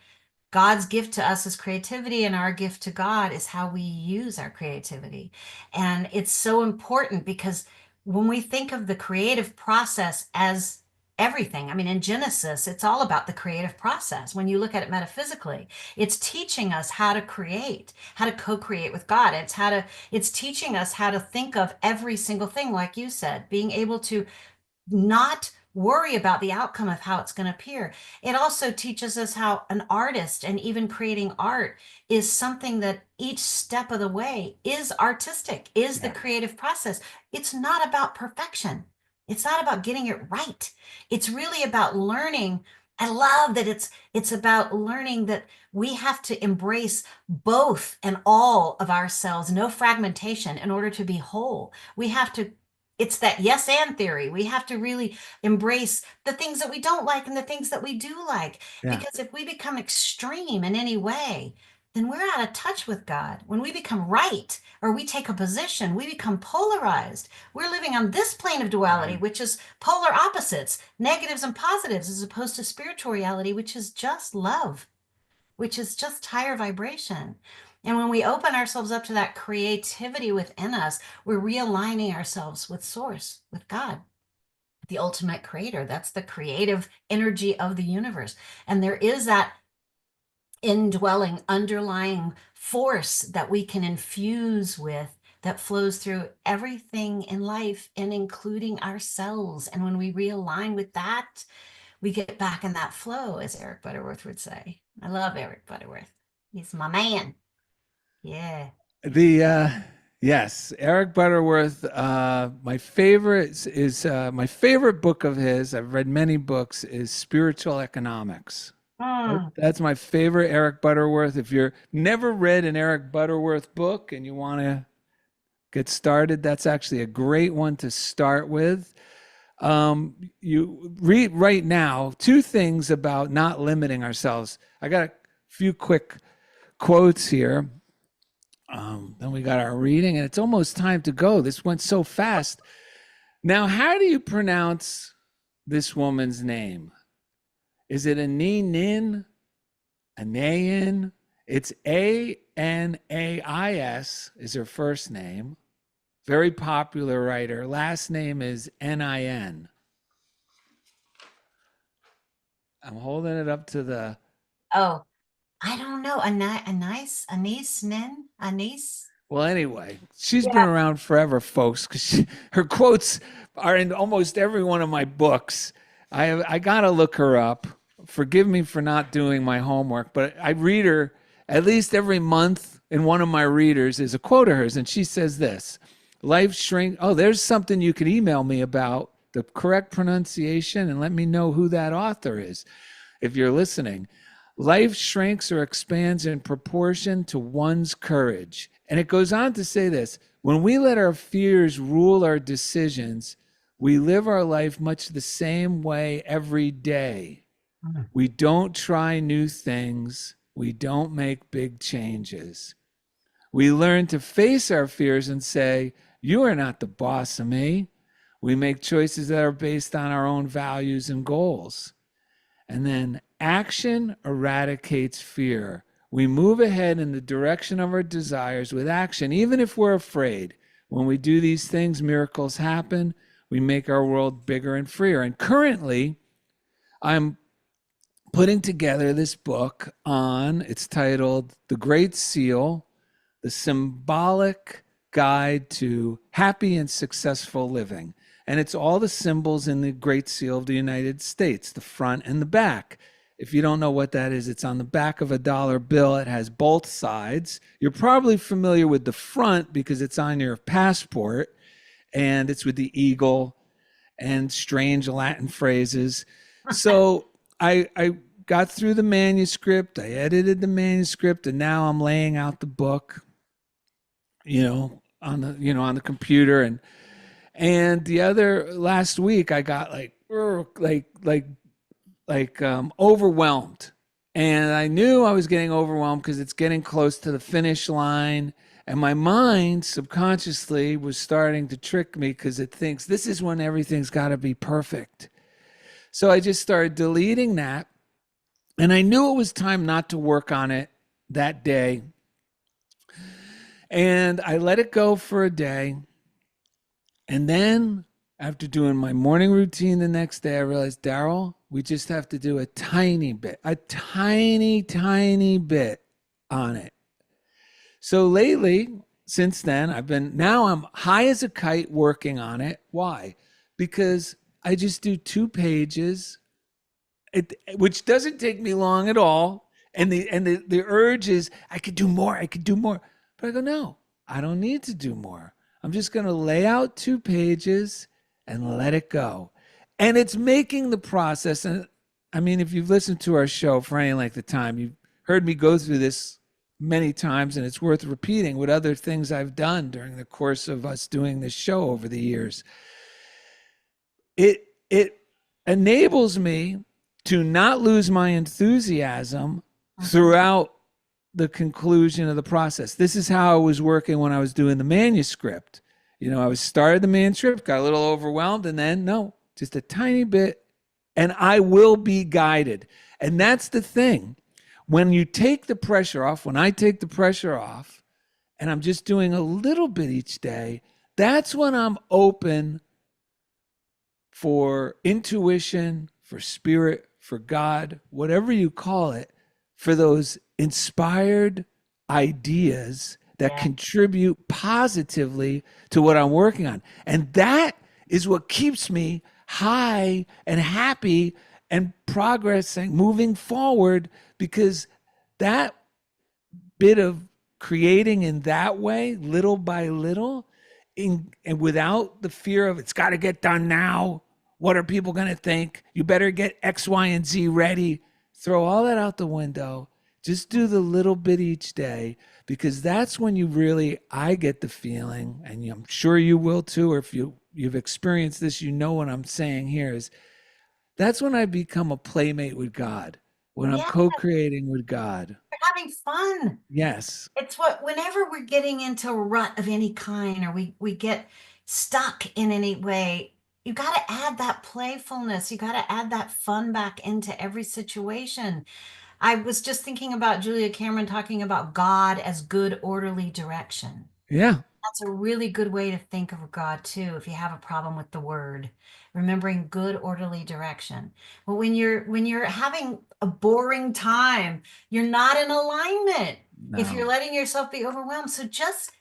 God's gift to us is creativity, and our gift to God is how we use our creativity. And it's so important because when we think of the creative process as everything, I mean, in Genesis, it's all about the creative process. When you look at it metaphysically, it's teaching us how to create, how to co-create with God. It's teaching us how to think of every single thing, like you said, being able to not worry about the outcome of how it's going to appear. It also teaches us how an artist, and even creating art, is something that each step of the way is artistic, is the Yeah. creative process. It's not about perfection. It's not about getting it right. It's really about learning. I love that it's about learning that we have to embrace both and all of ourselves, no fragmentation, in order to be whole. We have to, it's that yes and theory. We have to really embrace the things that we don't like and the things that we do like. Yeah. Because if we become extreme in any way, then we're out of touch with God. When we become right or we take a position, we become polarized. We're living on this plane of duality, Right. which is polar opposites, negatives and positives, as opposed to spiritual reality, which is just love, which is just higher vibration. And when we open ourselves up to that creativity within us, we're realigning ourselves with Source, with God, the ultimate creator. That's the creative energy of the universe. And there is that indwelling, underlying force that we can infuse with, that flows through everything in life and including ourselves. And when we realign with that, we get back in that flow, as Eric Butterworth would say. I love Eric Butterworth. He's my man. Yeah. The yes, Eric Butterworth. My favorite is my favorite book of his. I've read many books. Is Spiritual Economics. Mm. That's my favorite Eric Butterworth. If you're never read an Eric Butterworth book and you want to get started, that's actually a great one to start with. You read right now two things about not limiting ourselves. I got a few quick quotes here. Then we got our reading, and it's almost time to go. This went so fast. Now, how do you pronounce this woman's name? Is it Anaïs? Anaïs? It's Anais is her first name. Very popular writer. Last name is Nin. I'm holding it up to the. Oh, I don't know. A nice, Anise Nin? Anise? Well, anyway, she's been Yeah. around forever, folks, because her quotes are in almost every one of my books. I got to look her up. Forgive me for not doing my homework, but I read her at least every month, and one of my readers is a quote of hers, and she says this: life shrink. Oh, there's something you could email me about the correct pronunciation and let me know who that author is if you're listening. Life shrinks or expands in proportion to one's courage. And it goes on to say this: when we let our fears rule our decisions, we live our life much the same way every day. Mm. We don't try new things. We don't make big changes. We learn to face our fears and say, "You are not the boss of me." We make choices that are based on our own values and goals. And then action eradicates fear. We move ahead in the direction of our desires with action, even if we're afraid. When we do these things, miracles happen. We make our world bigger and freer. And currently, I'm putting together this book on, it's titled The Great Seal, The Symbolic Guide to Happy and Successful Living. And it's all the symbols in the Great Seal of the United States, the front and the back. If you don't know what that is, it's on the back of a dollar bill. It has both sides. You're probably familiar with the front because it's on your passport, and it's with the eagle and strange Latin phrases. So I got through the manuscript, I edited the manuscript, and now I'm laying out the book, on the computer. And the other last week I got overwhelmed. And I knew I was getting overwhelmed because it's getting close to the finish line. And my mind subconsciously was starting to trick me because it thinks this is when everything's got to be perfect. So I just started deleting that. And I knew it was time not to work on it that day. And I let it go for a day. And then after doing my morning routine the next day, I realized, Daryl, we just have to do a tiny bit on it. So lately, since then, I'm high as a kite working on it. Why? Because I just do 2 pages, which doesn't take me long at all. And the urge is, I could do more. But I go, no, I don't need to do more. I'm just going to lay out 2 pages and let it go. And it's making the process. And I mean, if you've listened to our show for any length of time, you've heard me go through this many times, and it's worth repeating what other things I've done during the course of us doing this show over the years. It enables me to not lose my enthusiasm throughout the conclusion of the process. This is how I was working when I was doing the manuscript. I was started the manuscript, got a little overwhelmed, and then no, just a tiny bit, and I will be guided. And that's the thing. When you take the pressure off, when I take the pressure off, and I'm just doing a little bit each day, that's when I'm open for intuition, for spirit, for God, whatever you call it, for those inspired ideas that contribute positively to what I'm working on. And that is what keeps me high and happy and progressing, moving forward, because that bit of creating in that way, little by little, and without the fear of it's got to get done now. What are people going to think? You better get X, Y, and Z ready. Throw all that out the window. Just do the little bit each day, because that's when I get the feeling, and I'm sure you will too, or if you've experienced this, what I'm saying here is that's when I become a playmate with God, when I'm Yeah, co-creating with God. we're having fun. Yes. It's whenever we're getting into a rut of any kind, or we get stuck in any way, you got to add that playfulness. You got to add that fun back into every situation. I was just thinking about Julia Cameron talking about God as good, orderly direction. Yeah. That's a really good way to think of God too, if you have a problem with the word. Remembering good, orderly direction. But when you're having a boring time, you're not in alignment if you're No. letting yourself be overwhelmed. So just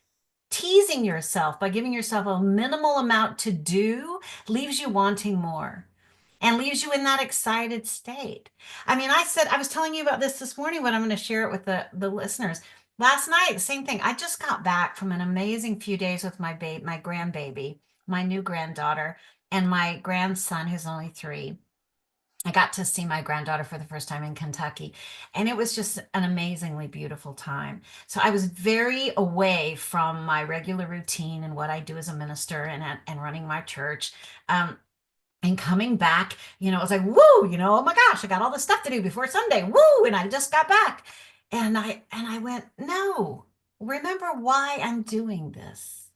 teasing yourself by giving yourself a minimal amount to do leaves you wanting more and leaves you in that excited state. I mean, I was telling you about this morning, but I'm going to share it with the listeners. Last night, same thing. I just got back from an amazing few days with my grandbaby, my new granddaughter, and my grandson, who's only 3. I got to see my granddaughter for the first time in Kentucky, and it was just an amazingly beautiful time. So I was very away from my regular routine and what I do as a minister and running my church. And coming back, it was like, woo, oh my gosh, I got all this stuff to do before Sunday. Woo, and I just got back. And I went, no, remember why I'm doing this.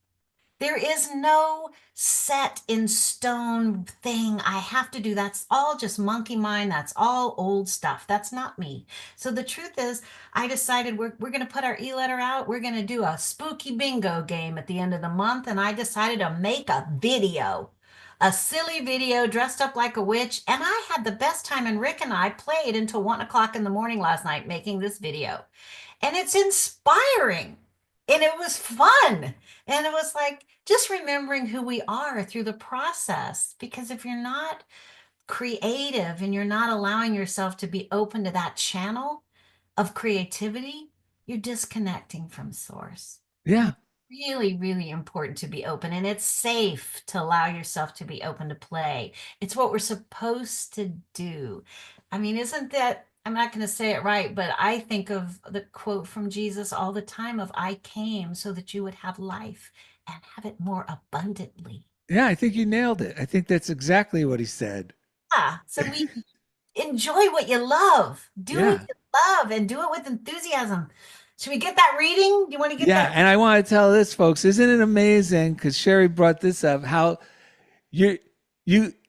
There is no set in stone thing I have to do. That's all just monkey mind. That's all old stuff. That's not me. So the truth is, I decided we're going to put our e-letter out. We're going to do a spooky bingo game at the end of the month. And I decided to make a video, a silly video dressed up like a witch. And I had the best time. And Rick and I played until 1 o'clock in the morning last night making this video. And it's inspiring and it was fun. And it was like just remembering who we are through the process. Because if you're not creative and you're not allowing yourself to be open to that channel of creativity, you're disconnecting from source. Yeah. Really, really important to be open, and it's safe to allow yourself to be open to play. It's what we're supposed to do. I mean, isn't that, I'm not going to say it right, but I think of the quote from Jesus all the time of I came so that you would have life and have it more abundantly. Yeah, I think you nailed it. I think that's exactly what he said. Yeah, so we enjoy what you love, do what Yeah. you love, and do it with enthusiasm. Should we get that reading? Do you want to get Yeah. that? And I want to tell this, folks, isn't it amazing? Because Sherry brought this up, how you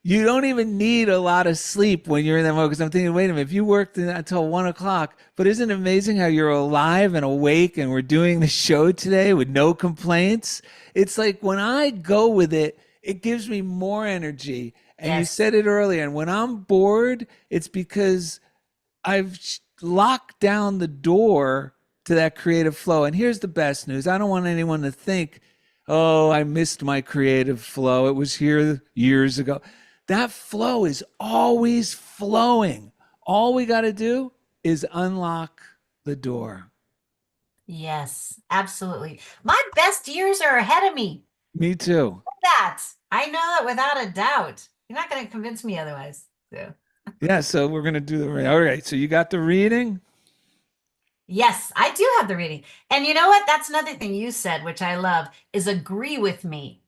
don't even need a lot of sleep when you're in that mode. Because I'm thinking, wait a minute, if you worked until 1 o'clock, but isn't it amazing how you're alive and awake and we're doing the show today with no complaints? It's like when I go with it, it gives me more energy. And you Yes. said it earlier. And when I'm bored, it's because I've locked down the door to that creative flow. And here's the best news. I don't want anyone to think, oh, I missed my creative flow. It was here years ago. That flow is always flowing. All we got to do is unlock the door. Yes, absolutely. My best years are ahead of me. Me too. That I know that without a doubt. You're not going to convince me otherwise. So, Yeah, so we're going to do the all right. So you got the reading? yes, I do have the reading. And you know what? That's another thing you said, which I love, is agree with me.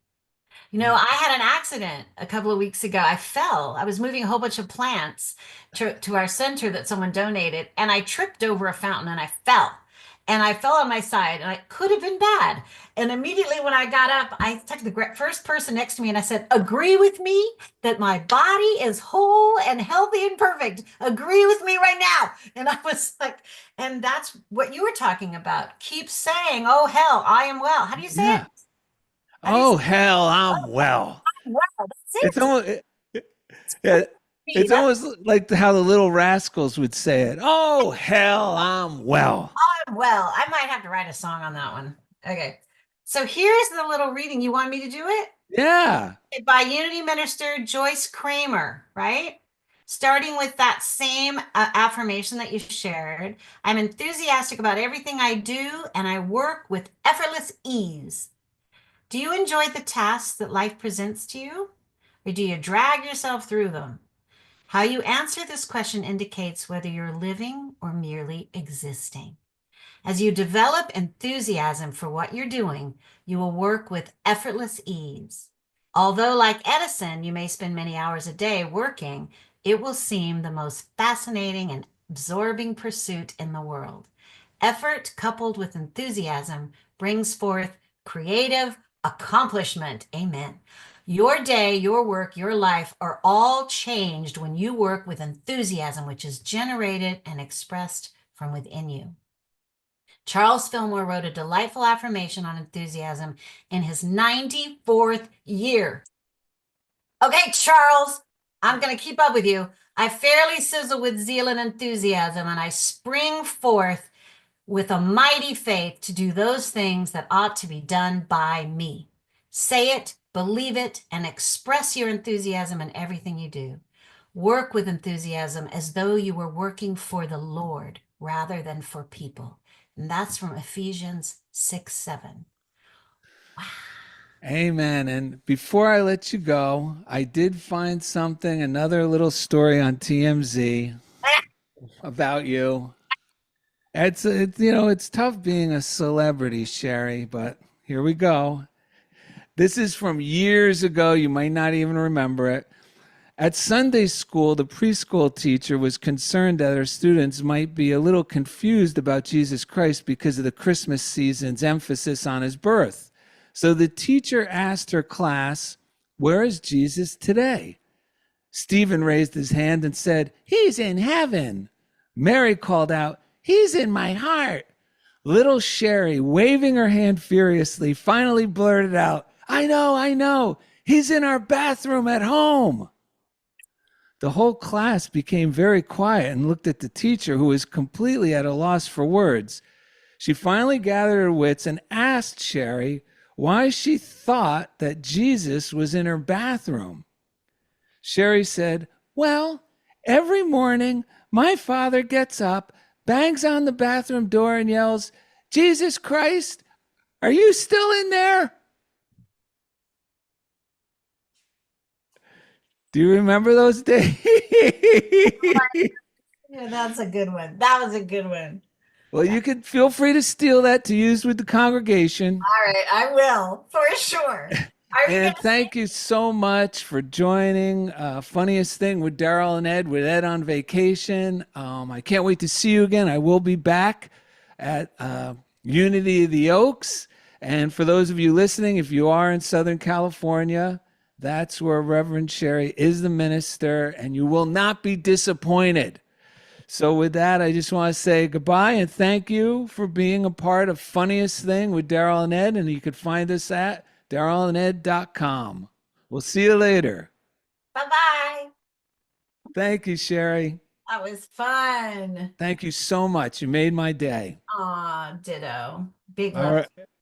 You know, Yeah. I had an accident a couple of weeks ago. I fell. I was moving a whole bunch of plants to our center that someone donated, and I tripped over a fountain and I fell. And I fell on my side, and it could have been bad. And immediately when I got up, I took the first person next to me and I said, agree with me that my body is whole and healthy and perfect. Agree with me right now. And I was like, and that's what you were talking about. Keep saying, oh, hell, I am well. How do you say it? Yeah. How do you say Oh hell, I'm well. it? Well, It's that's it. almost yeah, Me. it's almost like how the Little Rascals would say it. Oh hell, I'm well. Well, I might have to write a song on that one. Okay. So here's the little reading. You want me to do it? Yeah. By Unity Minister Joyce Kramer, right? Starting with that same affirmation that you shared. I'm enthusiastic about everything I do and I work with effortless ease. Do you enjoy the tasks that life presents to you? Or do you drag yourself through them? How you answer this question indicates whether you're living or merely existing. As you develop enthusiasm for what you're doing, you will work with effortless ease. Although, like Edison, you may spend many hours a day working, it will seem the most fascinating and absorbing pursuit in the world. Effort coupled with enthusiasm brings forth creative accomplishment. Amen. Your day, your work, your life are all changed when you work with enthusiasm, which is generated and expressed from within you. Charles Fillmore wrote a delightful affirmation on enthusiasm in his 94th year. Okay, Charles, I'm going to keep up with you. I fairly sizzle with zeal and enthusiasm, and I spring forth with a mighty faith to do those things that ought to be done by me. Say it, believe it, and express your enthusiasm in everything you do. Work with enthusiasm as though you were working for the Lord rather than for people. And that's from Ephesians 6:7. Wow. Amen. And before I let you go, I did find something, another little story on TMZ about you. It's it's tough being a celebrity, Sherry, but here we go. This is from years ago. You might not even remember it. At Sunday school, the preschool teacher was concerned that her students might be a little confused about Jesus Christ because of the Christmas season's emphasis on his birth. So the teacher asked her class, "Where is Jesus today?" Stephen raised his hand and said, "He's in heaven." Mary called out, "He's in my heart." Little Sherry, waving her hand furiously, finally blurted out, I know. He's in our bathroom at home." The whole class became very quiet and looked at the teacher, who was completely at a loss for words. She finally gathered her wits and asked Sherry why she thought that Jesus was in her bathroom. Sherry said, "Well, every morning my father gets up, bangs on the bathroom door, and yells, 'Jesus Christ, are you still in there?'" Do you remember those days? Yeah, that's a good one. That was a good one. Well, Yeah. you could feel free to steal that to use with the congregation. All right, I will for sure. Are you And gonna sing? thank you so much for joining Funniest Thing with Daryl and Ed, with Ed on vacation. I can't wait to see you again. I will be back at Unity of the Oaks. And for those of you listening, if you are in Southern California, that's where Reverend Sherry is the minister, and you will not be disappointed. So, with that, I just want to say goodbye and thank you for being a part of Funniest Thing with Daryl and Ed. And you can find us at darylanded.com. We'll see you later. Bye-bye. Thank you, Sherry. That was fun. Thank you so much. You made my day. Aw, ditto. Big All love. right.